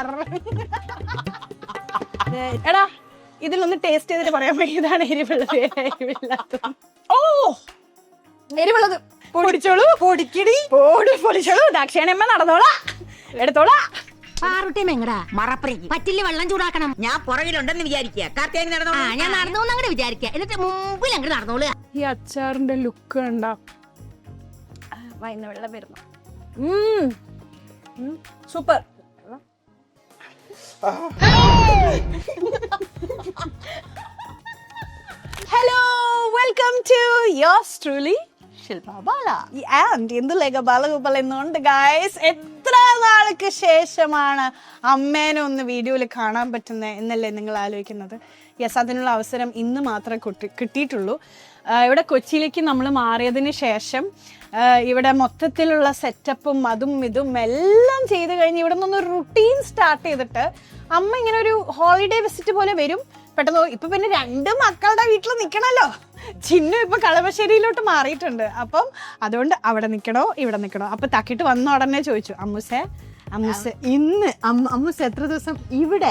അച്ചാർ. എടാ ഇതിലൊന്ന് ടേസ്റ്റ് ചെയ്തിട്ട് പറയാൻ പറ്റും ഇതാണ് എരിവുള്ളത് എരിവില്ലാത്തത്. ഓ എരിവുള്ളത് പൊടിച്ചോളൂ, പൊടിക്കടി പൊടിച്ചോളൂ. ദാക്ഷായണിയമ്മ നടന്നോളാ, എടുത്തോളാ. പാറുട്ടിമെങ്ങടാ മറപ്പറേക്ക് പറ്റില്ല, വെള്ളം ചൂടാക്കണം. ഞാൻ പുറകിലുണ്ടെന്ന് വിചാരിക്കുക. കാർത്തിയാനി നടന്നോ? ഞാൻ നടന്നു അങ്ങോട്ട് വിചാരിക്കുക, എന്നിട്ട് മുമ്പിൽ അങ്ങോട്ട് നടന്നോളൂ. ഈ അച്ചാറിന്റെ ലുക്ക് കണ്ടാ വൈകുന്ന വെള്ളം വരുന്നു. Super. Hello, welcome to yours truly Shilpa Bala. And Indulekha Balagopal എന്നുണ്ട് ഗൈസ്. എത്ര നാൾക്ക് ശേഷമാണ് അമ്മേനെ ഒന്ന് വീഡിയോയിൽ കാണാൻ പറ്റുന്നത് എന്നല്ലേ നിങ്ങൾ ആലോചിക്കുന്നത്? യെസ്, അതിനുള്ള അവസരം ഇന്ന് മാത്രമേ കിട്ടിയിട്ടുള്ളൂ. ഇവിടെ കൊച്ചിയിലേക്ക് നമ്മൾ മാറിയതിന് ശേഷം ഇവിടെ മൊത്തത്തിലുള്ള സെറ്റപ്പും അതും ഇതും എല്ലാം ചെയ്ത് കഴിഞ്ഞ് ഇവിടെ നിന്നൊന്ന് റുട്ടീൻ സ്റ്റാർട്ട് ചെയ്തിട്ട് അമ്മ ഇങ്ങനെ ഒരു ഹോളിഡേ വിസിറ്റ് പോലെ വരും. പെട്ടെന്ന് ഇപ്പൊ പിന്നെ 2 മക്കളുടെ വീട്ടിൽ നിൽക്കണല്ലോ. ചിന്നു ഇപ്പൊ കളമശ്ശേരിയിലോട്ട് മാറിയിട്ടുണ്ട്. അപ്പം അതുകൊണ്ട് അവിടെ നിൽക്കണോ ഇവിടെ നിൽക്കണോ? അപ്പൊ തക്കിട്ട് വന്ന ഉടനെ ചോദിച്ചു, അമ്മൂസേ ഇന്ന് അമ്മൂസ് എത്ര ദിവസം ഇവിടെ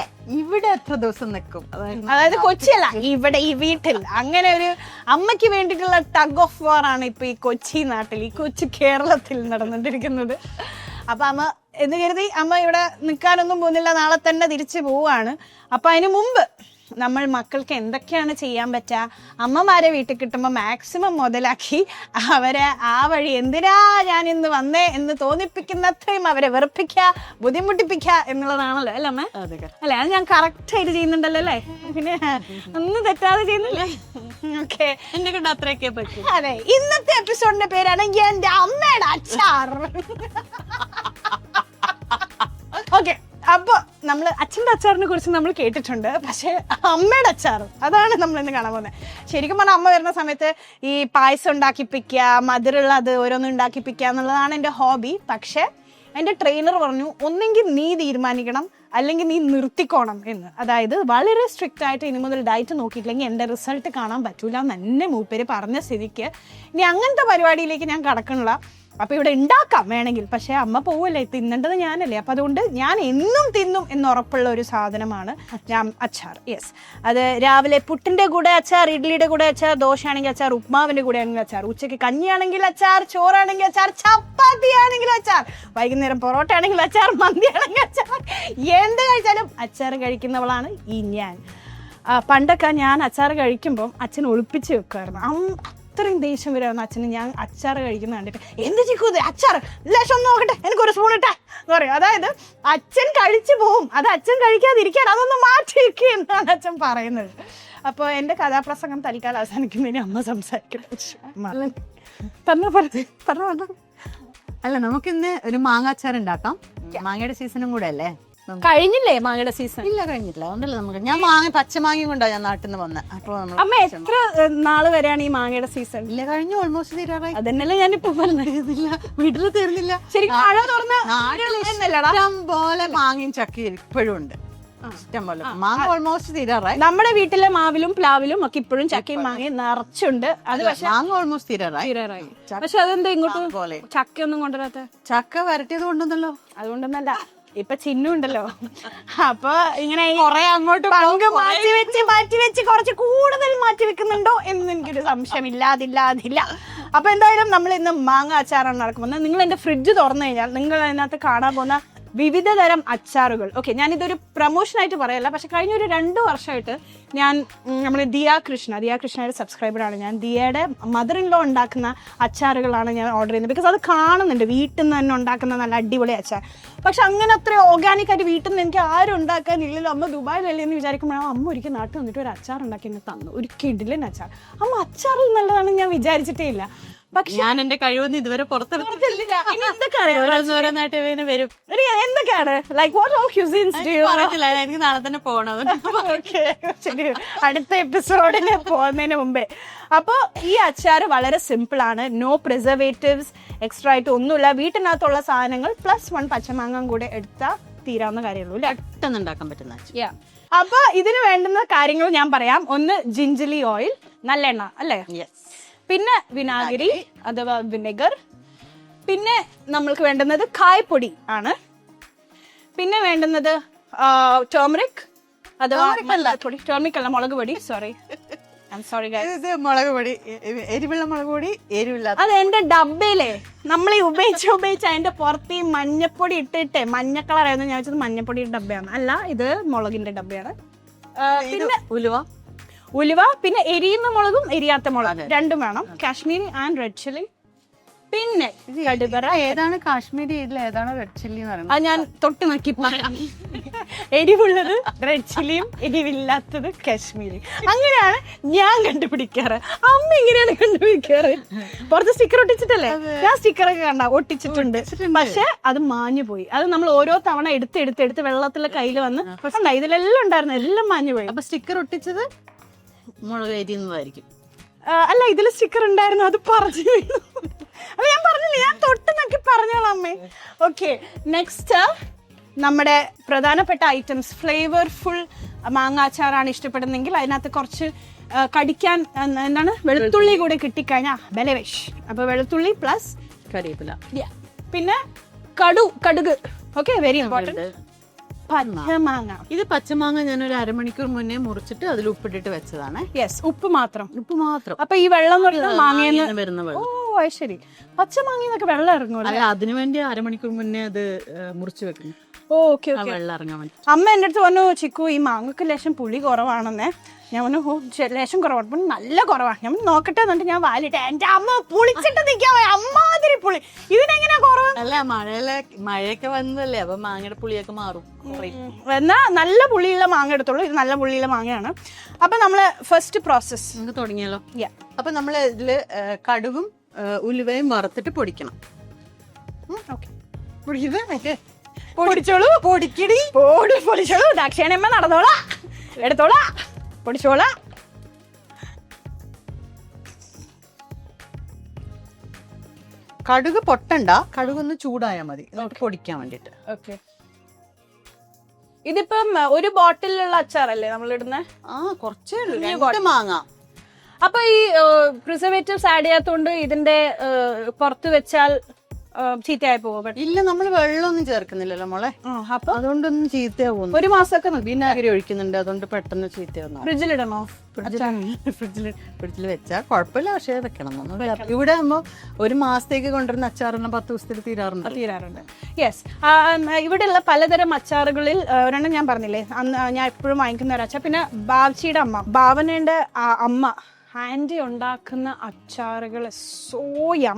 എത്ര ദിവസം നിൽക്കും? അതായത് കൊച്ചിയല്ല, ഇവിടെ ഈ വീട്ടിൽ. അങ്ങനെ ഒരു അമ്മയ്ക്ക് വേണ്ടിയിട്ടുള്ള ടഗ് ഓഫ് വാർ ആണ് ഇപ്പൊ ഈ കൊച്ചി നാട്ടിൽ, ഈ കൊച്ചു കേരളത്തിൽ നടന്നുകൊണ്ടിരിക്കുന്നത്. അപ്പൊ അമ്മ എന്ന് കരുതി അമ്മ ഇവിടെ നിൽക്കാനൊന്നും പോകുന്നില്ല, നാളെ തന്നെ തിരിച്ചു പോവാണ്. അപ്പൊ അതിനു മുമ്പ് നമ്മൾ മക്കൾക്ക് എന്തൊക്കെയാണ് ചെയ്യാൻ പറ്റുക, അമ്മമാരെ വീട്ടിൽ കിട്ടുമ്പോൾ മാക്സിമം മുതലാക്കി അവരെ ആ വഴി എന്തിനാ ഞാൻ ഇന്ന് വന്നേ എന്ന് തോന്നിപ്പിക്കുന്നത്രയും അവരെ വെറുപ്പിക്കുക, ബുദ്ധിമുട്ടിപ്പിക്കുക എന്നുള്ളതാണല്ലോ അല്ലേ അമ്മ? അല്ലെ, അത് ഞാൻ കറക്റ്റ് ആയിട്ട് ചെയ്യുന്നുണ്ടല്ലോ അല്ലേ? പിന്നെ ഒന്നും തെറ്റാതെ ചെയ്യുന്നില്ലേ? ഓക്കെ, എന്നെ കൊണ്ട് അത്രയൊക്കെ പറ്റും. അതെ, ഇന്നത്തെ എപ്പിസോഡിന്റെ പേരാണ് എന്റെ അമ്മയുടെ അച്ചാർ. ഓക്കെ, അപ്പൊ നമ്മള് അച്ഛൻ്റെ അച്ചാറിനെ കുറിച്ച് നമ്മൾ കേട്ടിട്ടുണ്ട്, പക്ഷെ അമ്മയുടെ അച്ചാർ അതാണ് നമ്മൾ ഇന്ന് കാണാൻ പോകുന്നത്. ശരിക്കും പറഞ്ഞാൽ അമ്മ വരുന്ന സമയത്ത് ഈ പായസം ഉണ്ടാക്കിപ്പിക്കുക, മധുരമുള്ളത് ഓരോന്നും ഉണ്ടാക്കിപ്പിക്കുക എന്നുള്ളതാണ് എൻ്റെ ഹോബി. പക്ഷെ എൻ്റെ ട്രെയിനർ പറഞ്ഞു, ഒന്നെങ്കിൽ നീ തീരുമാനിക്കണം അല്ലെങ്കിൽ നീ നിർത്തിക്കോണം എന്ന്. അതായത് വളരെ സ്ട്രിക്റ്റ് ആയിട്ട് ഇനി മുതൽ ഡയറ്റ് നോക്കിയിട്ടില്ലെങ്കിൽ എൻ്റെ റിസൾട്ട് കാണാൻ പറ്റൂല എന്ന് എന്നെ മൂപ്പര് പറഞ്ഞ സ്ഥിതിക്ക് ഇനി അങ്ങനത്തെ പരിപാടിയിലേക്ക് ഞാൻ കടക്കണില്ല. അപ്പൊ ഇവിടെ ഉണ്ടാക്കാം വേണമെങ്കിൽ, പക്ഷെ അമ്മ പോവല്ലേ, തിന്നേണ്ടത് ഞാനല്ലേ. അപ്പൊ അതുകൊണ്ട് ഞാൻ എന്നും തിന്നും എന്ന് ഉറപ്പുള്ള ഒരു സാധനമാണ് ഞാൻ അച്ചാർ. യെസ്, അത് രാവിലെ പുട്ടിന്റെ കൂടെ അച്ചാർ, ഇഡ്ഡലിയുടെ കൂടെ അച്ചാർ, ദോശയാണെങ്കിൽ അച്ചാർ, ഉപ്മാവിന്റെ കൂടെ ആണെങ്കിൽ അച്ചാർ, ഉച്ചയ്ക്ക് കഞ്ഞിയാണെങ്കിൽ അച്ചാർ, ചോറാണെങ്കിൽ അച്ചാർ, ചപ്പാത്തി ആണെങ്കിൽ അച്ചാർ, വൈകുന്നേരം പൊറോട്ട ആണെങ്കിൽ അച്ചാർ, മന്തി ആണെങ്കിൽ അച്ചാർ, എന്ത് കഴിച്ചാലും അച്ചാർ കഴിക്കുന്നവളാണ് ഈ ഞാൻ. പണ്ടൊക്കെ ഞാൻ അച്ചാർ കഴിക്കുമ്പോൾ അച്ഛൻ ഒളിപ്പിച്ച് വെക്കുമായിരുന്നു. അത്രയും ദേഷ്യം വരുമായിരുന്നു അച്ഛന് ഞാൻ അച്ചാർ കഴിക്കുന്ന കണ്ടിട്ട്. എന്ത് ചിക്കൂത് അച്ചാർ ലേശം ഒന്ന് നോക്കട്ടെ, എനിക്കൊരു സ്പൂൺ ഇട്ടാ എന്ന് പറയും. അതായത് അച്ഛൻ കഴിച്ചു പോവും, അത് അച്ഛൻ കഴിക്കാതിരിക്കാൻ അതൊന്ന് മാറ്റി വെക്കുക എന്നാണ് അച്ഛൻ പറയുന്നത്. അപ്പോൾ എൻ്റെ കഥാപ്രസംഗം തൽക്കാലം അവസാനിക്കുന്നതിന് അമ്മ സംസാരിക്കണം. പറഞ്ഞു. അല്ല, നമുക്കിന്ന് ഒരു മാങ്ങ അച്ചാർ ഉണ്ടാക്കാം. മാങ്ങയുടെ സീസണും കൂടെ അല്ലേ? കഴിഞ്ഞില്ലേ മാങ്ങയുടെ സീസൺ? ഇല്ല, കഴിഞ്ഞിട്ടില്ല. അതുകൊണ്ടല്ലേ നമുക്ക്. ഞാൻ മാങ്ങ പച്ചമാങ്ങയും കൊണ്ടാ ഞാൻ നാട്ടിൽ നിന്ന് വന്നത്. അപ്പൊ അമ്മ എത്ര നാള് വരെയാണ് ഈ മാങ്ങയുടെ സീസൺ? ഇല്ല, കഴിഞ്ഞു, ഓൾമോസ്റ്റ് തീരാറായി. അതന്നെയല്ലേ ഞാനിപ്പോ പറഞ്ഞില്ല, വീട്ടിൽ തീർന്നില്ല. ശരിക്കും മഴ തുറന്ന ഇഷ്ടം പോലെ മാങ്ങയും ചക്കയും ഇപ്പോഴും ഉണ്ട്, ഇഷ്ടം പോലെ. മാങ്ങ ഓൾമോസ്റ്റ് തീരാറായി. നമ്മുടെ വീട്ടിലെ മാവിലും പ്ലാവിലും ഒക്കെ ഇപ്പോഴും ചക്കയും മാങ്ങയും നിറച്ചുണ്ട്. അത് പക്ഷെ മാങ്ങ ഓൾമോസ്റ്റ് തീരാറായി. പക്ഷെ അതെന്താ ഇങ്ങോട്ട് പോലെ ചക്കയൊന്നും കൊണ്ടുവരാത്ത? ചക്ക വരട്ടിയത് കൊണ്ടുവന്നല്ലോ. അതുകൊണ്ടൊന്നല്ല, ഇപ്പൊ ചിഹ്നുണ്ടല്ലോ. അപ്പൊ ഇങ്ങനെ കുറെ അങ്ങോട്ട് പങ്ക് മാറ്റി വെച്ച് കുറച്ച് കൂടുതൽ മാറ്റി വെക്കുന്നുണ്ടോ എന്ന് എനിക്കൊരു സംശയം ഇല്ലാതില്ല. അപ്പൊ എന്തായാലും നമ്മൾ ഇന്ന് മാങ്ങ അച്ചാറാണ് നടക്കുന്നത്. നിങ്ങൾ എന്റെ ഫ്രിഡ്ജ് തുറന്നു കഴിഞ്ഞാൽ നിങ്ങൾ അതിനകത്ത് കാണാൻ പോകുന്ന വിവിധ തരം അച്ചാറുകൾ. ഓക്കെ, ഞാനിതൊരു പ്രൊമോഷനായിട്ട് പറയല്ല, പക്ഷെ കഴിഞ്ഞ ഒരു 2 വർഷമായിട്ട് ഞാൻ നമ്മൾ ദിയ കൃഷ്ണയുടെ സബ്സ്ക്രൈബറാണ് ഞാൻ. ദിയയുടെ മദർ ഇൻ ലോ ഉണ്ടാക്കുന്ന അച്ചാറുകളാണ് ഞാൻ ഓർഡർ ചെയ്യുന്നത്. ബിക്കോസ് അത് കാണുന്നുണ്ട് വീട്ടിൽ നിന്ന് തന്നെ ഉണ്ടാക്കുന്ന നല്ല അടിപൊളി അച്ചാർ. പക്ഷെ അങ്ങനെ അത്ര ഓർഗാനിക് ആയിട്ട് വീട്ടിൽ നിന്ന് എനിക്ക് ആരും ഉണ്ടാക്കാനില്ലല്ലോ. അമ്മ ദുബായിലല്ലേ എന്ന് വിചാരിക്കുമ്പോഴാണ് അമ്മ ഒരിക്കൽ നാട്ടിൽ വന്നിട്ട് ഒരു അച്ചാർ ഉണ്ടാക്കി എന്നെ തന്നു, ഒരു കിടിലൻ അച്ചാർ. അമ്മ അച്ചാറിൽ നല്ലതാണെന്ന് ഞാൻ വിചാരിച്ചിട്ടേ ഇല്ല. പക്ഷെ ഞാൻ എന്റെ കഴിവൊന്നും ഇതുവരെ എന്തൊക്കെയാണ് like what of cuisines do you പറയത്തില്ല. എനിക്ക് നാളെ തന്നെ പോകണം. ശരി, അടുത്ത എപ്പിസോഡിന് പോകുന്നതിന് മുമ്പേ. അപ്പോൾ ഈ അച്ചാർ വളരെ സിമ്പിൾ ആണ്. നോ പ്രിസർവേറ്റീവ്സ്, എക്സ്ട്രാ ആയിട്ട് ഒന്നുമില്ല. വീട്ടിനകത്തുള്ള സാധനങ്ങൾ +1 പച്ചമാങ്ങ കൂടെ എടുത്താൽ തീരാവുന്ന കാര്യമുള്ളൂ. പെട്ടെന്ന് ഉണ്ടാക്കാൻ പറ്റുന്ന. അപ്പൊ ഇതിന് വേണ്ടുന്ന കാര്യങ്ങൾ ഞാൻ പറയാം. ഒന്ന് ജിഞ്ചലി ഓയിൽ, നല്ലെണ്ണ അല്ലേ, പിന്നെ വിനാഗിരി അഥവാ വിനെഗർ, പിന്നെ നമ്മൾക്ക് വേണ്ടുന്നത് കായപ്പൊടി ആണ്, പിന്നെ വേണ്ടുന്നത് ടേമറിക് അഥവാ ടേമറിക് അല്ല മുളക് പൊടി, സോറി ഇത് മുളക് പൊടി, എരിവുള്ള മുളക് പൊടി, എരിവില്ലാത്ത. അത് എന്റെ ഡബയിലെ നമ്മൾ ഈ ഉപയോഗിച്ച് അതിന്റെ പുറത്ത് ഈ മഞ്ഞപ്പൊടി ഇട്ടിട്ട് മഞ്ഞ കളർ ആയിരുന്നു. ഞാൻ വെച്ചത് മഞ്ഞപ്പൊടി ഡബ്ബയാണ്, അല്ല ഇത് മുളകിന്റെ ഡബ്ബയാണ്. പിന്നെ ഉലുവ, പിന്നെ എരിയുന്ന മുളകും എരിയാത്ത മുളകും രണ്ടും വേണം. Kashmiri and red chilli. പിന്നെ കടുകറ. ഏതാണ് കാശ്മീരി, ഇതിൽ ഏതാണ് റെഡ് ചില്ലി എന്ന് പറയുന്നത്? അത് ഞാൻ തൊട്ട് നോക്കി പറയാം. എരിവുള്ളത് റെഡ് ചില്ലിയും എരിവില്ലാത്തത് കാശ്മീരി. അങ്ങനെയാണ് ഞാൻ കണ്ടുപിടിക്കാറ്. അമ്മ ഇങ്ങനെയാണ് കണ്ടുപിടിക്കാറ്. പുറത്ത് സ്റ്റിക്കർ ഒട്ടിച്ചിട്ടല്ലേ? ഞാൻ സ്റ്റിക്കറൊക്കെ കണ്ട ഒട്ടിച്ചിട്ടുണ്ട്, പക്ഷെ അത് മാഞ്ഞു പോയി. അത് നമ്മൾ ഓരോ തവണ എടുത്ത് വെള്ളത്തിലെ കയ്യിൽ വന്ന് ഇതിലെല്ലാം ഉണ്ടായിരുന്നു, എല്ലാം മാഞ്ഞു പോയി. അപ്പൊ സ്റ്റിക്കർ ഒട്ടിച്ചത് മുളക് എരിയുന്നതായിരിക്കും. അല്ല, ഇതിൽ സ്റ്റിക്കർ ഉണ്ടായിരുന്നു, അത് പറഞ്ഞു വീണു. അല്ല, ഞാൻ പറഞ്ഞില്ലേ, ഞാൻ തൊട്ട് നോക്കി പറഞ്ഞോളാം അമ്മേ. ഓക്കെ, നെക്സ്റ്റ് നമ്മുടെ പ്രധാനപ്പെട്ട ഐറ്റംസ്. ഫ്ലേവർഫുൾ മാങ്ങാച്ചാറാണ് ഇഷ്ടപ്പെടുന്നെങ്കിൽ അതിനകത്ത് കുറച്ച് കടിക്കാൻ എന്താണ് വെളുത്തുള്ളി കൂടെ കിട്ടിക്കഴിഞ്ഞാൽ ബലവേഷ്. അപ്പൊ വെളുത്തുള്ളി പ്ലസ് കരിവേപ്പില, പിന്നെ കടുക്. Okay, very important. പച്ചമാങ്ങ. ഇത് പച്ചമാങ്ങ ഞാൻ ഒരു അരമണിക്കൂർ മുന്നേ മുറിച്ചിട്ട് അതിൽ ഉപ്പിട്ടിട്ട് വെച്ചതാണ്. യെസ്, ഉപ്പ് മാത്രം. അപ്പൊ ഈ വെള്ളം എന്ന് പറയുന്നത് മാങ്ങ വരുന്ന വെള്ളം. ഓ, ശരി. പച്ചമാങ്ങന്നൊക്കെ വെള്ളം ഇറങ്ങുമല്ലോ. അല്ല, അതിനു വേണ്ടി അരമണിക്കൂർ മുന്നേ അത് മുറിച്ച് വെക്കുന്നു. ഓക്കെ, വെള്ളം ഇറങ്ങാൻ വേണ്ടി. അമ്മ എന്റെ അടുത്ത് പറഞ്ഞു, ചിക്കു ഈ മാങ്ങക്ക് ലേശം പുളി കുറവാണെന്നേ. ഞാൻ പറഞ്ഞു, ലേശം കുറവാണ്, നല്ല കുറവാണ്. ഞാൻ നോക്കട്ടെ എന്നിട്ട് ഞാൻ വാലിട്ടെ. എന്റെ അമ്മ പുളിച്ചിട്ട് നിൽക്കാവേ, അമ്മാതിരി പുളി. ഇതിനെങ്ങനെയാ കുറവ്? അല്ല, മഴയൊക്കെ വന്നതല്ലേ, അപ്പൊ മാങ്ങയുടെ പുളിയൊക്കെ മാറും. എന്നാ നല്ല പുളിയുള്ള മാങ്ങ എടുത്തോളൂ. ഇത് നല്ല പുളിയുള്ള മാങ്ങയാണ്. അപ്പൊ നമ്മള് ഫസ്റ്റ് പ്രോസസ് നമുക്ക് തുടങ്ങിയല്ലോ. അപ്പൊ നമ്മൾ ഇതില് കടുകും ഉലുവയും വറുത്തിട്ട് പൊടിക്കണം. പൊടിച്ചോളൂ, പൊടിച്ചോളൂ. ദാക്ഷായണിയമ്മ നടന്നോളാ, എടുത്തോളാ, പൊടിച്ചോളാ. കടുക് പൊട്ടണ്ട, കടുകൊന്ന് ചൂടായാൽ മതി പൊടിക്കാൻ വേണ്ടിട്ട്. ഓക്കെ, ഇതിപ്പം ഒരു ബോട്ടിലുള്ള അച്ചാറല്ലേ നമ്മൾ ഇടുന്നത്? കുറച്ചേ ഉള്ളൂ, മാങ്ങ. അപ്പൊ ഈ പ്രിസർവേറ്റീവ്സ് ആഡ് ചെയ്യാത്തോണ്ട് ഇതിന്റെ പുറത്ത് വെച്ചാൽ ചീത്തയായി പോകും? ഇല്ല, നമ്മൾ വെള്ളമൊന്നും ചേർക്കുന്നില്ലല്ലോ മോളെ, അപ്പൊ അതുകൊണ്ടൊന്നും ചീത്തയാവും. ഒരു മാസമൊക്കെ വിനാഗിരി ഒഴിക്കുന്നുണ്ട്, അതുകൊണ്ട് പെട്ടെന്ന് ചീത്തയാവുന്നു. ഫ്രിഡ്ജിലിടണോ? ഫ്രിഡ്ജിൽ വെച്ചാൽ കുഴപ്പമില്ല, പക്ഷേ വെക്കണം. ഇവിടെ ആകുമ്പോ ഒരു മാസത്തേക്ക് കൊണ്ടുവരുന്ന അച്ചാറെല്ലാം 10 ദിവസത്തിൽ തീരാറുണ്ട്. യെസ്, ഇവിടെയുള്ള പലതരം അച്ചാറുകളിൽ ഒരെണ്ണം ഞാൻ പറഞ്ഞില്ലേ, അന്ന് ഞാൻ എപ്പോഴും വാങ്ങിക്കുന്ന ഒരു അച്ചാർ. പിന്നെ ബാവച്ചിയുടെ അമ്മ, ഭാവനയുടെ അമ്മ ആൻറ്റി ഉണ്ടാക്കുന്ന അച്ചാറുകൾ സോയം.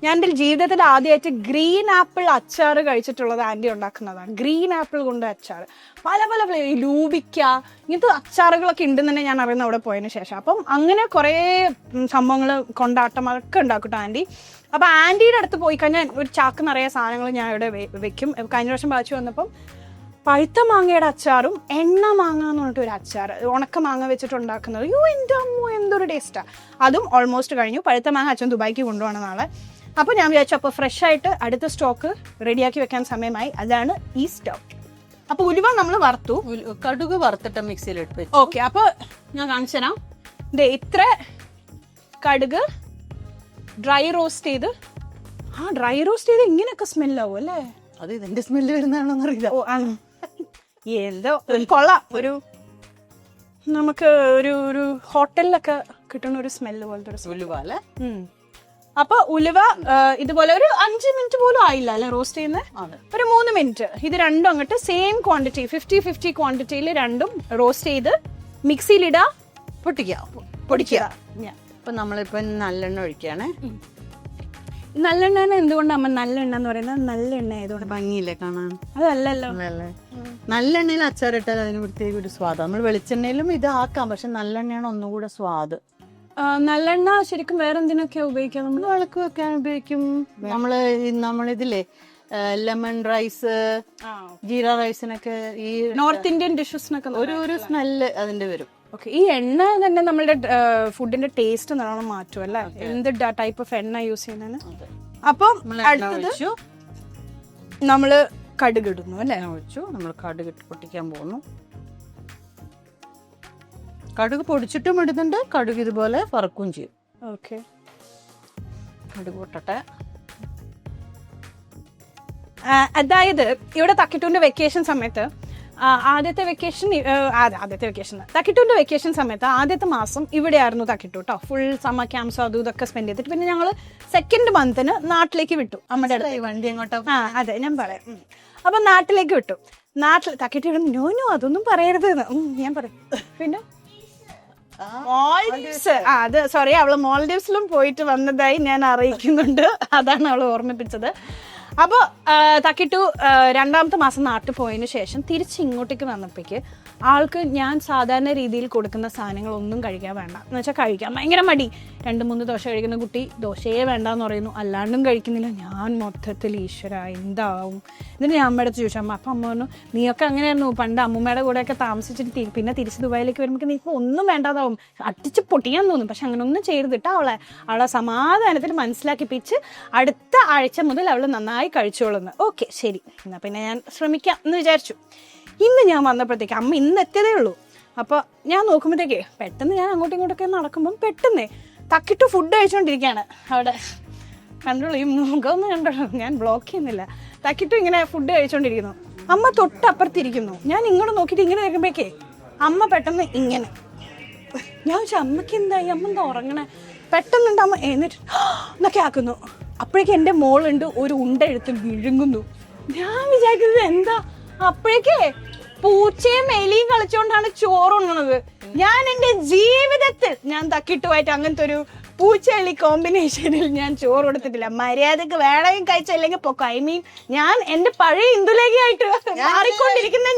ഞാൻ എൻ്റെ ജീവിതത്തിൽ ആദ്യമായിട്ട് ഗ്രീൻ ആപ്പിൾ അച്ചാർ കഴിച്ചിട്ടുള്ളത് ആൻറ്റി ഉണ്ടാക്കുന്നതാണ്. ഗ്രീൻ ആപ്പിൾ കൊണ്ട് അച്ചാർ, പല ഫ്ലേവർ, ലൂബിക്ക, ഇങ്ങനത്തെ അച്ചാറുകളൊക്കെ ഉണ്ടെന്ന് ഞാൻ അറിയുന്ന അവിടെ പോയതിന് ശേഷം. അപ്പം അങ്ങനെ കുറേ സംഭവങ്ങൾ, കൊണ്ടാട്ടം, അതൊക്കെ ഉണ്ടാക്കും ആൻറ്റി. അപ്പം ആൻറ്റിയുടെ അടുത്ത് പോയി കഴിഞ്ഞാൽ ഒരു ചാക്ക് നിറയെ സാധനങ്ങൾ ഞാൻ ഇവിടെ വെക്കും. കഴിഞ്ഞ വർഷം ബാച്ച് വന്നപ്പം പഴുത്ത മാങ്ങയുടെ അച്ചാറും എണ്ണ മാങ്ങ എന്ന് പറഞ്ഞിട്ട് ഒരു അച്ചാർ, ഉണക്ക മാങ്ങ വെച്ചിട്ട് ഉണ്ടാക്കുന്നത്. എൻ്റെ അമ്മോ, എന്തൊരു ടേസ്റ്റാ. അതും ഓൾമോസ്റ്റ് കഴിഞ്ഞു. പഴുത്ത മാങ്ങ അച്ഛൻ ദുബായിക്ക് കൊണ്ടുപോകണം നാളെ. അപ്പോൾ ഞാൻ വിചാരിച്ചു, അപ്പോൾ ഫ്രഷ് ആയിട്ട് അടുത്ത സ്റ്റോക്ക് റെഡിയാക്കി വെക്കാൻ സമയമായി. അതാണ് ഈ സ്റ്റോക്ക്. അപ്പോൾ ഉലുവ നമ്മൾ വറുത്തു, കടുക് വറുത്തിട്ട് മിക്സിയിലിട്ട് വെച്ചു. ഓക്കെ, അപ്പോൾ ഞാൻ കാണിച്ചു തരാം. ഇത്ര കടുക് ഡ്രൈ റോസ്റ്റ് ചെയ്ത്. ഡ്രൈ റോസ്റ്റ് ചെയ്ത് ഇങ്ങനെയൊക്കെ സ്മെല്ലാവും അല്ലേ? അത് ഇതിന്റെ സ്മെല്ല് വരുന്നതാണോന്ന് അറിയില്ല. എന്തോ കൊള്ളാം. നമുക്ക് ഒരു ഹോട്ടലിലൊക്കെ കിട്ടുന്ന ഒരു സ്മെല്ല് പോലത്തെ ഒരു ഉലുവ അല്ലേ? അപ്പൊ ഉലുവ ഇതുപോലെ ഒരു 5 മിനിറ്റ് പോലും ആയില്ല അല്ലെ റോസ്റ്റ് ചെയ്യുന്നത്, ഒരു 3 മിനിറ്റ്. ഇത് രണ്ടും അങ്ങോട്ട് സെയിം ക്വാണ്ടിറ്റി, 50-50 ക്വാണ്ടിറ്റിയിൽ രണ്ടും റോസ്റ്റ് ചെയ്ത് മിക്സിയിലിടുക, പൊടിക്കുക. അപ്പൊ നമ്മളിപ്പോ നല്ലെണ്ണ ഒഴിക്കുകയാണ്. നല്ലെണ്ണ എന്തുകൊണ്ടാണ് അമ്മ നല്ലെണ്ണ എന്ന് പറയുന്നത്? നല്ലെണ്ണ ആയതുകൊണ്ട് ഭംഗിയില്ലേ കാണാൻ? അതല്ലല്ലോ, നല്ലെണ്ണയിൽ അച്ചാറിട്ടാൽ അതിന് പ്രത്യേക ഒരു സ്വാദ്. നമ്മൾ വെളിച്ചെണ്ണയിലും ഇത് ആക്കാം, പക്ഷെ നല്ലെണ്ണയാണ് ഒന്നുകൂടെ സ്വാദ്. നല്ലെണ്ണ ശരിക്കും വേറെ എന്തിനൊക്കെ ഉപയോഗിക്കാം? നമ്മൾ വിളക്ക് വെക്കാൻ ഉപയോഗിക്കും. നമ്മളിതില്ലേ ലെമൺ റൈസ്, ജീര റൈസിനൊക്കെ, ഈ നോർത്ത് ഇന്ത്യൻ ഡിഷസിനൊക്കെ ഒരു സ്മെല്ല് അതിന്റെ വരും. ഓക്കെ, ഈ എണ്ണ തന്നെ നമ്മളുടെ ഫുഡിന്റെ ടേസ്റ്റ് നല്ലോണം മാറ്റും അല്ലേ? എന്ത് ടൈപ്പ് ഓഫ് എണ്ണ യൂസ് ചെയ്യുന്നതിന്. അപ്പം അടുത്തത് നമ്മള് കടുക് ഇടുന്നു അല്ലേ? ഒഴിച്ചു, നമ്മൾ കടുക് പൊട്ടിക്കാൻ പോകുന്നു. കടുക് പൊടിച്ചിട്ടും ഇടുന്നുണ്ട്, കടുക് ഇതുപോലെ വറക്കുകയും ചെയ്യും. ഓക്കെ, കടുക് പൊട്ടട്ടെ. അതായത് ഇവിടെ തക്കിട്ടൂന്റെ വെക്കേഷൻ സമയത്ത് ആദ്യത്തെ വെക്കേഷൻ തക്കിട്ടൂന്റെ വെക്കേഷൻ സമയത്ത് ആദ്യത്തെ മാസം ഇവിടെയായിരുന്നു തക്കിട്ടു കേട്ടോ. ഫുൾ സമ്മർ ക്യാമ്പ്സോ അതും ഇതൊക്കെ സ്പെൻഡ് ചെയ്തിട്ട് പിന്നെ ഞങ്ങൾ സെക്കൻഡ് മന്തിന് നാട്ടിലേക്ക് വിട്ടു അമ്മയുടെ അടുത്ത്. വണ്ടി എങ്ങോട്ടാ? അതെ ഞാൻ പറയാം. അപ്പൊ നാട്ടിലേക്ക് വിട്ടു. നാട്ടിൽ തക്കിട്ട് നോ അതൊന്നും പറയരുത് ഞാൻ പറയും. പിന്നെ അത് സോറി, അവള് മോൾഡീവ്സിലും പോയിട്ട് വന്നതായി ഞാൻ അറിയിക്കുന്നുണ്ട്. അതാണ് അവള് ഓർമ്മിപ്പിച്ചത്. അപ്പോൾ തക്കിട്ടു രണ്ടാമത്തെ മാസം നാട്ടിൽ പോയതിന് ശേഷം തിരിച്ച് ഇങ്ങോട്ടേക്ക് വന്നപ്പോഴേക്ക് ആൾക്ക് ഞാൻ സാധാരണ രീതിയിൽ കൊടുക്കുന്ന സാധനങ്ങളൊന്നും കഴിക്കാൻ വേണ്ട എന്ന് വെച്ചാൽ കഴിക്കാൻ ഭയങ്കര മടി. 2-3 ദോശ കഴിക്കുന്ന കുട്ടി ദോശയെ വേണ്ടാന്ന് പറയുന്നു, അല്ലാണ്ടും കഴിക്കുന്നില്ല. ഞാൻ മൊത്തത്തിൽ ഈശ്വര എന്താവും. എന്നിട്ട് ഞാൻ അമ്മയുടെ അടുത്ത് ചോദിച്ചു. അപ്പം അമ്മ പറഞ്ഞു നീയൊക്കെ അങ്ങനെയായിരുന്നു പണ്ട് അമ്മൂമ്മയുടെ കൂടെയൊക്കെ താമസിച്ചിട്ട് പിന്നെ തിരിച്ച് ദുബായിലേക്ക് വരുമ്പോൾ നീ ഇപ്പോൾ ഒന്നും വേണ്ടാതാവും, അടിച്ച് പൊട്ടിയാൻ തോന്നും. പക്ഷെ അങ്ങനെ ഒന്നും ചെയ്തിട്ട് അവളെ സമാധാനത്തിൽ മനസ്സിലാക്കിപ്പിച്ച് അടുത്ത ആഴ്ച മുതൽ അവൾ നന്നായി കഴിച്ചോളുന്നു. ഓക്കെ ശരി, എന്നാൽ പിന്നെ ഞാൻ ശ്രമിക്കാം എന്ന് വിചാരിച്ചു. ഇന്ന് ഞാൻ വന്നപ്പോഴത്തേക്ക് അമ്മ ഇന്ന് എത്തിയതേ ഉള്ളൂ. അപ്പോൾ ഞാൻ നോക്കുമ്പോഴത്തേക്കേ പെട്ടെന്ന് ഞാൻ അങ്ങോട്ടും ഇങ്ങോട്ടൊക്കെ നടക്കുമ്പം പെട്ടെന്നേ തക്കിട്ട് ഫുഡ് കഴിച്ചുകൊണ്ടിരിക്കുകയാണ് അവിടെ. കണ്ടോളൂ, ഈ മുഖമൊന്നും കണ്ടോളൂ, ഞാൻ ബ്ലോക്ക് ചെയ്യുന്നില്ല. തക്കിട്ടും ഇങ്ങനെ ഫുഡ് കഴിച്ചുകൊണ്ടിരിക്കുന്നു. അമ്മ തൊട്ടപ്പുറത്തിരിക്കുന്നു. ഞാൻ ഇങ്ങോട്ട് നോക്കിയിട്ട് ഇങ്ങനെ നോക്കുമ്പോഴേക്കേ അമ്മ പെട്ടെന്ന് ഇങ്ങനെ. ഞാൻ ചോദിച്ചാൽ അമ്മയ്ക്ക് എന്തായി, അമ്മ എന്താ ഉറങ്ങണേ? പെട്ടെന്നുണ്ട് അമ്മ എന്നിട്ട് എന്നൊക്കെ ആക്കുന്നു. അപ്പോഴേക്കും എൻ്റെ മോളുണ്ട് ഒരു ഉണ്ട എടുത്ത് വിഴുങ്ങുന്നു. ഞാൻ വിചാരിക്കുന്നത് എന്താ, അപ്പോഴേക്കേ പൂച്ചയും എലിയും കളിച്ചോണ്ടാണ് ചോറുണ്ണുന്നത്. ഞാൻ എൻ്റെ ജീവിതത്തിൽ ഞാൻ തക്കിട്ടുമായിട്ട് അങ്ങനത്തെ ഒരു പൂച്ചെളി കോമ്പിനേഷനിൽ ഞാൻ ചോറ് കൊടുത്തിട്ടില്ല. മര്യാദക്ക് വേണമെങ്കിൽ കഴിച്ചല്ലെങ്കിൽ പൊക്കോ. ഐ മീൻ ഞാൻ എന്റെ പഴയ ഇന്ദുലേഖയായിട്ട് മാറിക്കൊണ്ടിരിക്കുന്ന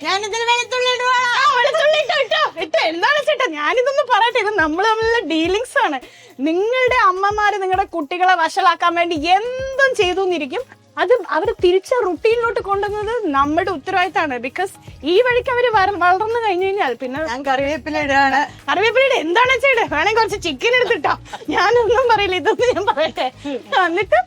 ഞാനിതിന് വെളുത്തുള്ളി ഇട്ടോ എന്താണ് ചേട്ടാ, ഞാനിതൊന്നും പറയട്ടെ, ഇത് നമ്മൾ തമ്മിലുള്ള ഡീലിങ്സ് ആണ്. നിങ്ങളുടെ അമ്മമാര് നിങ്ങളുടെ കുട്ടികളെ വഷളാക്കാൻ വേണ്ടി എന്തും ചെയ്തു എന്നിരിക്കും. അത് അവർ തിരിച്ച റുട്ടീനിലോട്ട് കൊണ്ടുവന്നത് നമ്മുടെ ഉത്തരവാദിത്തമാണ്. ബിക്കോസ് ഈ വഴിക്ക് അവർ വളർന്നു കഴിഞ്ഞു കഴിഞ്ഞാൽ പിന്നെ ഞാൻ കറിവേപ്പിലയിടാണ്. കറിവേപ്പിലയുടെ എന്താണ് ചെയ്യേ, വേണമെങ്കിൽ കുറച്ച് ചിക്കൻ എടുത്തിട്ടോ, ഞാനൊന്നും പറയില്ല, ഇതൊന്നും ഞാൻ പറയട്ടെ. എന്നിട്ട്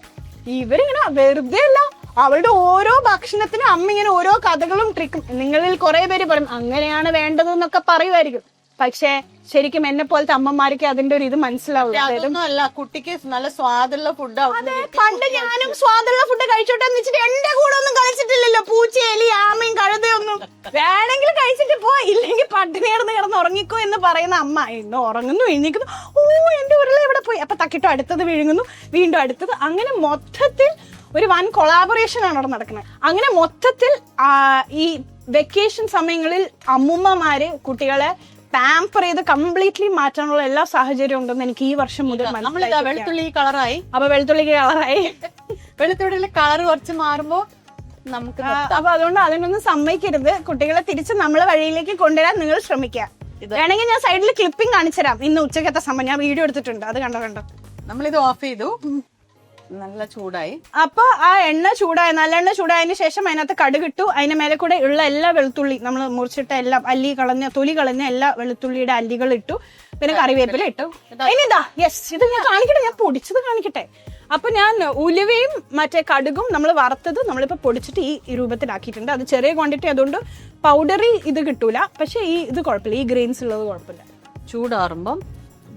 ഇവരിങ്ങനെ വെറുതെ അല്ല, അവളുടെ ഓരോ ഭക്ഷണത്തിനും അമ്മ ഇങ്ങനെ ഓരോ കഥകളും ട്രിക്കും. നിങ്ങളിൽ കുറെ പേര് പറയും അങ്ങനെയാണ് വേണ്ടതെന്നൊക്കെ പറയുമായിരിക്കും. പക്ഷേ ശരിക്കും എന്നെ പോലത്തെ അമ്മമാർക്ക് അതിന്റെ ഒരു ഇത് മനസ്സിലാവില്ല. കുട്ടിക്ക് നല്ല സ്വാദുള്ള ഫുഡ്. പണ്ട് ഞാനും സ്വാദുള്ള ഫുഡ് കഴിച്ചോട്ടെ എന്ന് വെച്ചിട്ട് എന്റെ കൂടെ ഒന്നും കഴിച്ചിട്ടില്ലല്ലോ. പൂച്ചേലി ആമയും കഴുതയൊന്നും. വേണമെങ്കിൽ കഴിച്ചിട്ട് പോ, ഇല്ലെങ്കിൽ പട്ടിണി കിടന്ന് ഉറങ്ങിക്കോ എന്ന് പറയുന്ന അമ്മ ഇന്ന് ഉറങ്ങുന്നു, എഴുന്നേക്കുന്നു, ഓ എന്റെ ഉരുള എവിടെ പോയി. അപ്പൊ തക്കിട്ടോ അടുത്തത് വിഴുങ്ങുന്നു, വീണ്ടും അടുത്തത്. അങ്ങനെ മൊത്തത്തിൽ ഒരു വൻ കൊളാബറേഷൻ ആണ് അവിടെ നടക്കുന്നത്. അങ്ങനെ മൊത്തത്തിൽ ഈ വെക്കേഷൻ സമയങ്ങളിൽ അമ്മുമ്മമാര് കുട്ടികളെ പാമ്പർ ചെയ്ത് കംപ്ലീറ്റ്ലി മാറ്റാനുള്ള എല്ലാ സാഹചര്യവും ഉണ്ടെന്ന് എനിക്ക് ഈ വർഷം മുതൽ വെളുത്തുള്ളി കളറായി. അപ്പൊ വെളുത്തുള്ളിക്ക് കളറായി, വെളുത്തുള്ളിയിലെ കളർ കുറച്ച് മാറുമ്പോ നമുക്ക് അപ്പൊ അതുകൊണ്ട് അതിനൊന്നും സമ്മതിക്കരുത്. കുട്ടികളെ തിരിച്ച് നമ്മളെ വഴിയിലേക്ക് കൊണ്ടുവരാൻ നിങ്ങൾ ശ്രമിക്കുക. വേണമെങ്കിൽ ഞാൻ സൈഡിൽ ക്ലിപ്പിംഗ് കാണിച്ചുതരാം. ഇന്ന് ഉച്ചക്കത്തെ സമയം ഞാൻ വീഡിയോ എടുത്തിട്ടുണ്ട്, അത് കണ്ടോ. നമ്മളിത് ഓഫ് ചെയ്തു, നല്ല ചൂടായി. അപ്പൊ ആ എണ്ണ ചൂടായി, നല്ലെണ്ണ ചൂടായതിനു ശേഷം അതിനകത്ത് കടുകിട്ടു. അതിന്റെ മേലെ കൂടെ ഉള്ള എല്ലാ വെളുത്തുള്ളി നമ്മൾ മുറിച്ചിട്ട എല്ലാം തൊലി കളഞ്ഞ എല്ലാ വെളുത്തുള്ളിയുടെ അല്ലികൾ ഇട്ടു. പിന്നെ കറിവേപ്പില ഇട്ടു. ഇനിതാ യെസ്, ഇത് ഞാൻ കാണിക്കട്ടെ, ഞാൻ പൊടിച്ചത് കാണിക്കട്ടെ. അപ്പൊ ഞാൻ ഉലുവയും മറ്റേ കടുകും നമ്മൾ വറുത്തത് നമ്മളിപ്പോ പൊടിച്ചിട്ട് ഈ രൂപത്തിലാക്കിയിട്ടുണ്ട്. അത് ചെറിയ ക്വാണ്ടിറ്റി, അതുകൊണ്ട് പൗഡറി ഇത് കിട്ടൂല. പക്ഷെ ഇത് കുഴപ്പമില്ല, ഈ ഗ്രെയിൻസ് ഉള്ളത് കുഴപ്പമില്ല. ചൂടാറുമ്പം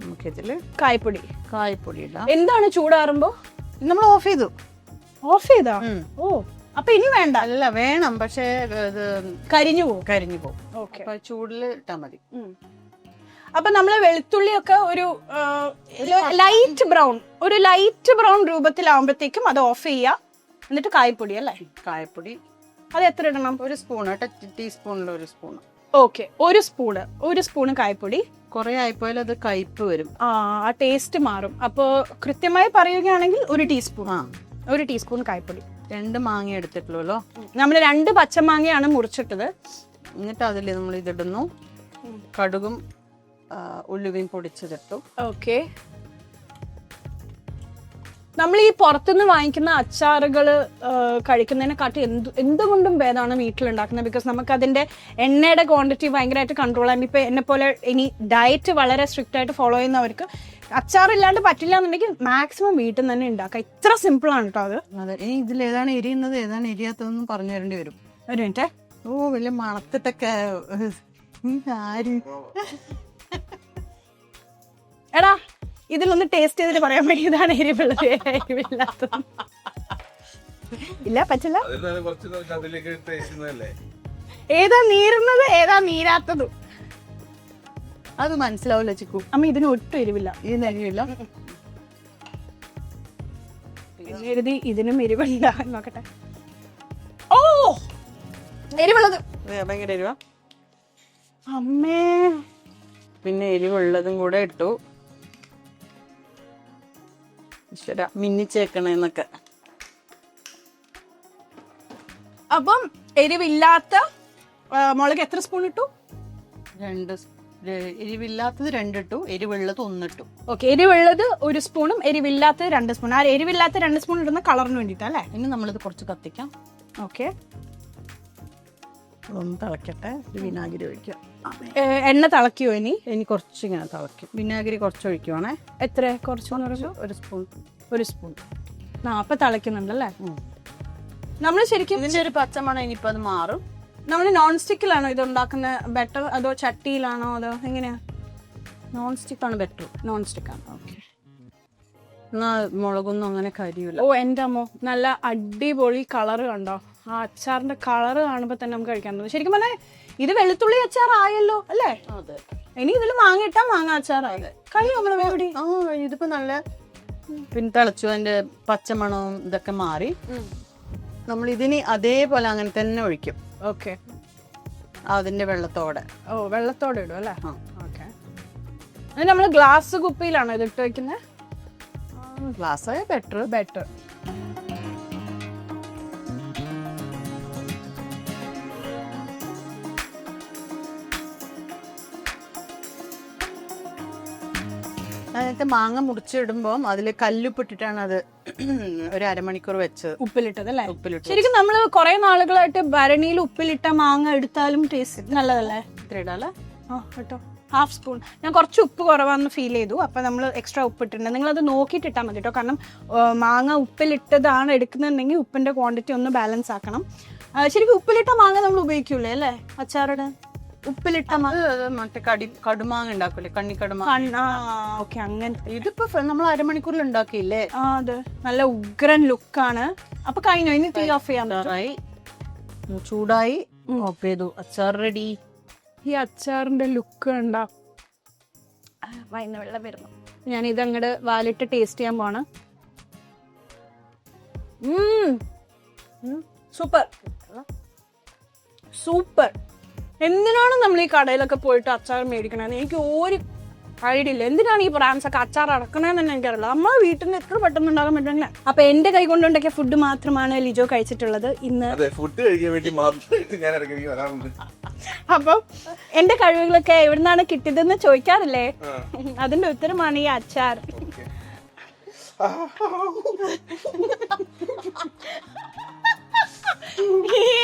നമുക്കിതില് കായ്പൊടി ഇടാം. എന്താണ് ചൂടാറുമ്പോ? നമ്മൾ ഓഫ് ചെയ്തു. ഓഫ് ചെയ്താ? ഓ, അപ്പൊ ഇനി വേണ്ട? അല്ല, വേണം, പക്ഷെ ഇത് കരിഞ്ഞു പോകും. ഓക്കെ, ചൂടില് ഇട്ടാ മതി. അപ്പൊ നമ്മള് വെളുത്തുള്ളിയൊക്കെ ഒരു ലൈറ്റ് ബ്രൗൺ രൂപത്തിലാവുമ്പോഴത്തേക്കും അത് ഓഫ് ചെയ്യാ. എന്നിട്ട് കായപ്പൊടി അല്ലേ? കായപ്പൊടി അത് എത്ര ഇടണം? ഒരു സ്പൂൺ, ടീസ്പൂണിൽ ഒരു സ്പൂൺ. ഓക്കെ, ഒരു സ്പൂണ് കായപ്പൊടി. കുറെ ആയിപ്പോയാൽ അത് കയ്പ്പ് വരും, ആ ടേസ്റ്റ് മാറും. അപ്പൊ കൃത്യമായി പറയുകയാണെങ്കിൽ ഒരു ടീസ്പൂൺ കായപ്പൊടി. 2 മാങ്ങ എടുത്തിട്ടുള്ളൂ. നമ്മൾ 2 പച്ചമാങ്ങയാണ് മുറിച്ചിട്ടത്. എന്നിട്ട് അതിൽ നമ്മൾ ഇതിടുന്നു, കടുകും ഉലുവയും പൊടിച്ചതിട്ടു. ഓക്കെ, നമ്മൾ ഈ പുറത്തുനിന്ന് വാങ്ങിക്കുന്ന അച്ചാറുകൾ കഴിക്കുന്നതിനെക്കാട്ടി എന്തുകൊണ്ടും ഭേദമാണ് വീട്ടിലുണ്ടാക്കുന്നത്. ബിക്കോസ് നമുക്ക് അതിന്റെ എണ്ണയുടെ ക്വാണ്ടിറ്റി ഭയങ്കരമായിട്ട് കൺട്രോൾ ചെയ്യാം. ഇപ്പൊ എന്നെ പോലെ ഇനി ഡയറ്റ് വളരെ സ്ട്രിക്റ്റ് ആയിട്ട് ഫോളോ ചെയ്യുന്നവർക്ക് അച്ചാറില്ലാണ്ട് പറ്റില്ല എന്നുണ്ടെങ്കിൽ മാക്സിമം വീട്ടിൽ നിന്ന് തന്നെ ഉണ്ടാക്കാം. ഇത്ര സിമ്പിൾ ആണ് കേട്ടോ അത്. അതെ, ഇനി ഇതിൽ ഏതാണ് എരിയുന്നത് ഏതാണ് എരിയാത്തതെന്നും പറഞ്ഞു തരേണ്ടി വരും. ഒരു മിനിറ്റ്. ഓ, വലിയ മണത്തിട്ടൊക്കെ എടാ, ഇതിലൊന്ന് ടേസ്റ്റ് ചെയ്തിട്ട് പറയാൻ വേണ്ടി ഇതാണ് എരിവില്ലാത്തത്. ഇല്ല, പറ്റില്ല. ഏതാ നീറുന്നത് ഏതാ നീരാത്തതും അത് മനസ്സിലാവില്ല ചിക്കു. അമ്മ ഇതിന് ഒട്ടും എരിവില്ല. ഇത് നെരിയില്ല. പിന്നെ എഴുതി ഇതിനും എരിവില്ല. നോക്കട്ടെ. ഓ എരിവുള്ളത് ഭയങ്കര എരിവാ. അമ്മേ. പിന്നെ എരിവുള്ളതും കൂടെ ഇട്ടു. മിന്നിച്ചേക്കണേന്നൊക്കെ. അപ്പം എരിവില്ലാത്ത മുളക് എത്ര സ്പൂൺ ഇട്ടു? 2. എരിവില്ലാത്തത് 2 ഇട്ടു, എരിവുള്ളത് 1 ഇട്ടു. ഓക്കെ, എരിവുള്ളത് 1 സ്പൂണും എരിവില്ലാത്തത് 2 സ്പൂൺ. ആ എരിവില്ലാത്ത 2 സ്പൂൺ ഇടുന്ന കളറിന് വേണ്ടിയിട്ടല്ലേ? ഇനി നമ്മളിത് കുറച്ച് കത്തിക്കാം. ഓക്കെ, ഒന്ന് തിളക്കട്ടെ. വിനാഗിരി ഒഴിക്കാം. എണ്ണ തിളക്കിയോ? ഇനി കുറച്ച് ഇങ്ങനെ തിളക്കും. വിനാഗിരി കുറച്ച് ഒഴിക്കുവാണേ. എത്ര? കുറച്ച് 1 സ്പൂൺ. 1 സ്പൂൺ. അപ്പൊ തിളയ്ക്കുന്നുണ്ടല്ലേ? നമ്മൾ ശരിക്കും ഇതിന്റെ ഒരു പച്ചമണം ഇനിയിപ്പോ അത് മാറും. നമ്മൾ നോൺ സ്റ്റിക്കിലാണോ ഇത് ഉണ്ടാക്കുന്നത് ബെറ്റർ, അതോ ചട്ടിയിലാണോ, അതോ എങ്ങനെയാ? നോൺ സ്റ്റിക്കാണ് ബെറ്റർ. നോൺ സ്റ്റിക്കാണ്. ഓക്കെ. എന്നാ മുളകൊന്നും അങ്ങനെ കരിയൂല. ഓ എൻ്റെ അമ്മോ, നല്ല അടിപൊളി കളറ് കണ്ടോ? ആ അച്ചാറിന്റെ കളറ് കാണുമ്പോൾ തന്നെ നമുക്ക് കഴിക്കാൻ തോന്നും. ശരിക്കും പറഞ്ഞാൽ ഇത് വെളുത്തുള്ളി അച്ചാറായല്ലോ അല്ലേ? അതെ. ഇനി ഇതിൽ മാങ്ങ ഇട്ടാ മാങ്ങ അച്ചാറായി. കഴിയും നമ്മള് വേണ്ടി. ഇതിപ്പോ നല്ല പിന്നെ തിളച്ചു. അതിന്റെ പച്ചമണവും ഇതൊക്കെ മാറി. നമ്മൾ ഇതിന് അതേപോലെ അങ്ങനെ തന്നെ ഒഴിക്കും. ഓക്കെ, അതിന്റെ വെള്ളത്തോടെ. ഓ വെള്ളത്തോടെ ഇടും അല്ലേ? ഓക്കെ. അത് നമ്മൾ ഗ്ലാസ് കുപ്പിയിലാണോ ഇത് ഇട്ട് വെക്കുന്നത്? ഗ്ലാസ് ആയ ബെറ്റർ. ബെറ്റർ. അതിനകത്ത് മാങ്ങ മുറിച്ചിടുമ്പോൾ അതിൽ കല്ലുപ്പിട്ടിട്ടാണ് അത് ഒരു അരമണിക്കൂർ വെച്ചത്. ഉപ്പിലിട്ടത് അല്ലേ? ഉപ്പിലിട്ട്. ശരിക്കും നമ്മള് കുറെ നാളുകളായിട്ട് ഭരണിയിൽ ഉപ്പിലിട്ട മാങ്ങ എടുത്താലും ടേസ്റ്റ് നല്ലതല്ലേ? ഇത്ര ഇടാല്ലേ? ആ കേട്ടോ, 1/2 സ്പൂൺ. ഞാൻ കുറച്ച് ഉപ്പ് കുറവാന്ന് ഫീൽ ചെയ്തു, അപ്പൊ നമ്മൾ എക്സ്ട്രാ ഉപ്പ് ഇട്ടിട്ടുണ്ട്. നിങ്ങളത് നോക്കിയിട്ട് ഇട്ടാൽ മതി കേട്ടോ. കാരണം മാങ്ങ ഉപ്പിലിട്ടതാണ് എടുക്കുന്നുണ്ടെങ്കിൽ ഉപ്പിന്റെ ക്വാണ്ടിറ്റി ഒന്ന് ബാലൻസ് ആക്കണം. ശരിക്കും ഉപ്പിലിട്ട മാങ്ങ നമ്മൾ ഉപയോഗിക്കൂലേ അല്ലേ അച്ചാറുടെ? ഉപ്പിലിട്ട മറ്റേ കടുമാങ്ങ ഉണ്ടാക്കൂലേ, കണ്ണിക്കടുമാ. ഓക്കെ, അങ്ങനെ. ഇതിപ്പോ നമ്മൾ അരമണിക്കൂറിൽ ഉണ്ടാക്കിയില്ലേ? ആ അതെ, നല്ല ഉഗ്രൻ ലുക്കാണ്. അപ്പൊ കഴിഞ്ഞോ? ഇനി തീ ഓഫ് ചെയ്യാൻ ചൂടായി ഓഫ് ചെയ്തു. അച്ചാർ റെഡി. ഈ അച്ചാറിന്റെ ലുക്ക് കണ്ടാ വൈകുന്ന വെള്ളം വരുന്നു. ഞാൻ ഇതങ്ങട് വാലിട്ട് ടേസ്റ്റ് ചെയ്യാൻ പോണ്. Super super. എന്തിനാണ് നമ്മൾ ഈ കടയിലൊക്കെ പോയിട്ട് അച്ചാർ മേടിക്കണമെന്ന് എനിക്ക് ഒരു ഐഡിയ ഇല്ല. എന്തിനാണ് ഈ ബ്രാൻഡ്സ് ഒക്കെ അച്ചാർ അടക്കണമെന്ന് തന്നെ എനിക്കറിയില്ല. നമ്മളെ വീട്ടിൽ നിന്ന് എത്ര പെട്ടെന്ന് ഉണ്ടാക്കാൻ പറ്റുന്നില്ല. അപ്പൊ എന്റെ കൈ കൊണ്ടുണ്ടാക്കിയ ഫുഡ് മാത്രമാണ് ലിജോ കഴിച്ചിട്ടുള്ളത് ഇന്ന്. ഫുഡ് കഴിക്കാൻ വേണ്ടി മാത്രം ഞാൻ ഇടയ്ക്ക് വരാറുണ്ട്. അപ്പൊ എന്റെ കഴിവുകളൊക്കെ എവിടുന്നാണ് കിട്ടിയതെന്ന് ചോദിക്കാറില്ലേ? അതിന്റെ ഉത്തരമാണ് ഈ അച്ചാർ.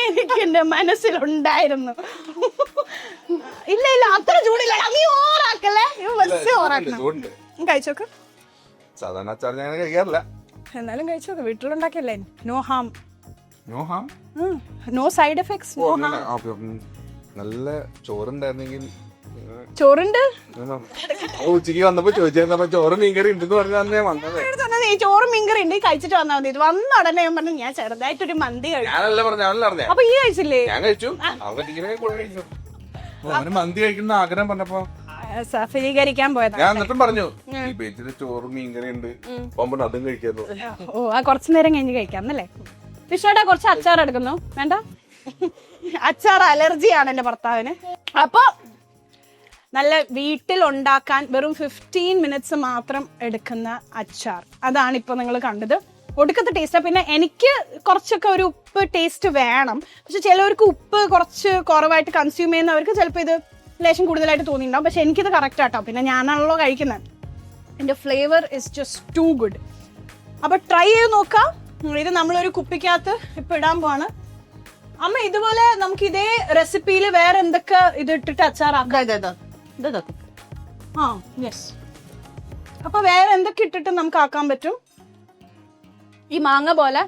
എനിക്ക് എന്റെ മനസ്സിലുണ്ടായിരുന്നു. ഇല്ല ഇല്ല, അത്ര ചൂടില്ല. നീ ഓറാക്കല്ലേ, കഴിച്ചോക്ക്. സാധാരണ അച്ചാർ ഞാൻ കഴിക്കാറില്ല. എന്നാലും കഴിച്ചോക്ക്, വീട്ടിലുണ്ടാക്കിയല്ലേ. No harm. No harm, no side effects. No harm. നല്ല ചോറുണ്ടായിരുന്നെങ്കിൽ. ചോറുണ്ട്. ഉച്ചക്ക് വന്നപ്പോ ചോദിച്ചായിരുന്നു ചോറ് മീൻകറി ഉണ്ടെന്ന് പറഞ്ഞാൽ വന്നത്. ചോറും മീൻകറി ഉണ്ട്, കഴിച്ചിട്ട് വന്നാൽ മതി. വന്ന ഉടനെ ഞാൻ പറഞ്ഞു ഞാൻ ചെറുതായിട്ടൊരു മന്തി കഴിച്ചു. ഞാനല്ല പറഞ്ഞു, അവനല്ല അറിഞ്ഞ. അപ്പൊ ഈ കഴിച്ചില്ലേ? ഞാൻ കഴിച്ചു. അവന് മന്തി കഴിക്കുന്ന ആഗ്രഹം പറഞ്ഞപ്പോ സഫലീകരിക്കാൻ പോയതാ. ഞാൻ എന്നിട്ടും പറഞ്ഞു ഈ ബേച്ചില് ചോറും മീൻകറി ഉണ്ട്, പോകുമ്പോ അതും കഴിക്കാന്നു. ഓ, ആ കുറച്ചു നേരം കഴിഞ്ഞ് കഴിക്കാന്നല്ലേ? വിഷ്ണുട്ടാ കുറച്ച് അച്ചാർ എടുക്കുന്നു. വേണ്ട, അച്ചാർ അലർജിയാണ് എന്റെ ഭർത്താവിന്. അപ്പൊ നല്ല വീട്ടിൽ ഉണ്ടാക്കാൻ വെറും 15 മിനിറ്റ്സ് മാത്രം എടുക്കുന്ന അച്ചാർ, അതാണ് ഇപ്പൊ നിങ്ങൾ കണ്ടത്. ഒടുക്കത്തെ ടേസ്റ്റാ. പിന്നെ എനിക്ക് കുറച്ചൊക്കെ ഒരു ഉപ്പ് ടേസ്റ്റ് വേണം. പക്ഷെ ചിലവർക്ക് ഉപ്പ് കുറച്ച് കുറവായിട്ട് കൺസ്യൂം ചെയ്യുന്നവർക്ക് ചിലപ്പോൾ ഇത് ലേശം കൂടുതലായിട്ട് തോന്നിയിട്ടുണ്ടാവും. പക്ഷെ എനിക്കിത് കറക്റ്റ് ആട്ടോ. പിന്നെ ഞാനാണല്ലോ കഴിക്കുന്നത്. എൻ്റെ flavour is just too good. അപ്പൊ ട്രൈ ചെയ്ത് നോക്കാം. ഇത് നമ്മളൊരു കുപ്പിക്കകത്ത് ഇപ്പൊ ഇടാൻ പോവാണ്. അമ്മ ഇതുപോലെ നമുക്ക് ഇതേ റെസിപ്പിയിൽ വേറെ എന്തൊക്കെ ഇത് ഇട്ടിട്ട് അച്ചാറാക്കാം? ആ യെസ്. അപ്പൊ വേറെ എന്തൊക്കെ ഇട്ടിട്ട് നമുക്ക് ആക്കാൻ പറ്റും? ഈ മാങ്ങ പോലെ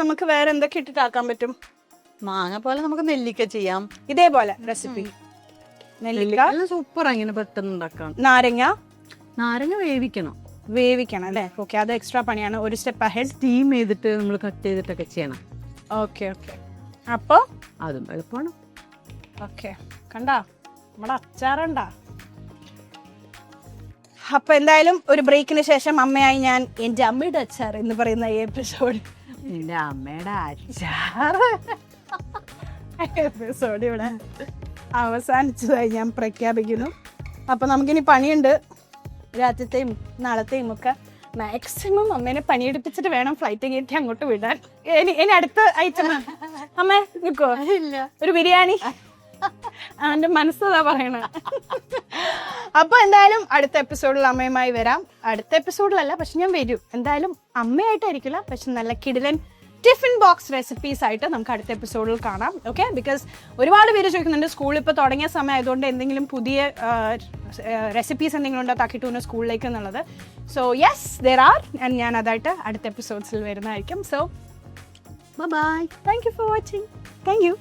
നമുക്ക് വേറെ എന്തൊക്കെ ഇട്ടിട്ട് ആക്കാൻ പറ്റും? മാങ്ങ പോലെ നമുക്ക് നെല്ലിക്ക ചെയ്യാം. ഇതേപോലെ റെസിപ്പി. നെല്ലിക്ക സൂപ്പർ. അങ്ങനെ പെട്ടെന്ന് ഉണ്ടാക്കാം. നാരങ്ങ നാരങ്ങ വേവിക്കണം. വേവിക്കണം അല്ലേ? ഓക്കെ, അത് എക്സ്ട്രാ പണിയാണ്. ഒരു സ്റ്റെപ്പ് അഹെഡ്. സ്റ്റീം ചെയ്തിട്ട് നമ്മൾ കട്ട് ചെയ്തിട്ടൊക്കെ ചെയ്യണം. Okay okay. അപ്പോൾ അതും എളുപ്പമാണ്. ഓക്കെ, കണ്ടാ നമ്മുടെ അച്ചാറുണ്ടാ. അപ്പൊ എന്തായാലും ഒരു ബ്രേക്കിന് ശേഷം അമ്മയായി ഞാൻ എൻ്റെ അമ്മയുടെ അച്ചാർ എന്ന് പറയുന്ന ഈ എപ്പിസോഡ്, എൻ്റെ അമ്മയുടെ അച്ചാർ എപ്പിസോഡ് ഇവിടെ അവസാനിച്ചതായി ഞാൻ പ്രഖ്യാപിക്കുന്നു. അപ്പൊ നമുക്കിനി പണിയുണ്ട്. രാത്രിത്തെയും നാളത്തെയും ഒക്കെ മാക്സിമം അമ്മേനെ പണിയെടുപ്പിച്ചിട്ട് വേണം ഫ്ലൈറ്റ് കയറ്റി അങ്ങോട്ട് വിടാൻ. ഇനി അടുത്ത ഐറ്റം അമ്മ നിൽക്കോ? ഒരു ബിരിയാണി. അവന്റെ മനസ്സതാ പറയണ. അപ്പൊ എന്തായാലും അടുത്ത എപ്പിസോഡിൽ അമ്മയുമായി വരാം. അടുത്ത എപ്പിസോഡിലല്ല, പക്ഷെ ഞാൻ വരും എന്തായാലും. അമ്മയായിട്ടായിരിക്കില്ല, പക്ഷെ നല്ല കിടിലൻ ടിഫിൻ ബോക്സ് റെസിപ്പീസ് ആയിട്ട് നമുക്ക് അടുത്ത എപ്പിസോഡിൽ കാണാം. ഓക്കെ, ബിക്കോസ് ഒരുപാട് പേര് ചോദിക്കുന്നുണ്ട് സ്കൂൾ ഇപ്പോൾ തുടങ്ങിയ സമയം ആയതുകൊണ്ട് എന്തെങ്കിലും പുതിയ റെസിപ്പീസ് എന്തെങ്കിലും ഉണ്ടോ തക്കിട്ടൂന്ന് സ്കൂളിലേക്ക് എന്നുള്ളത്. So yes, there are. ഞാൻ അതായിട്ട് അടുത്ത എപ്പിസോഡ്സിൽ വരുന്നതായിരിക്കും. So bye. Thank you for watching. Thank U.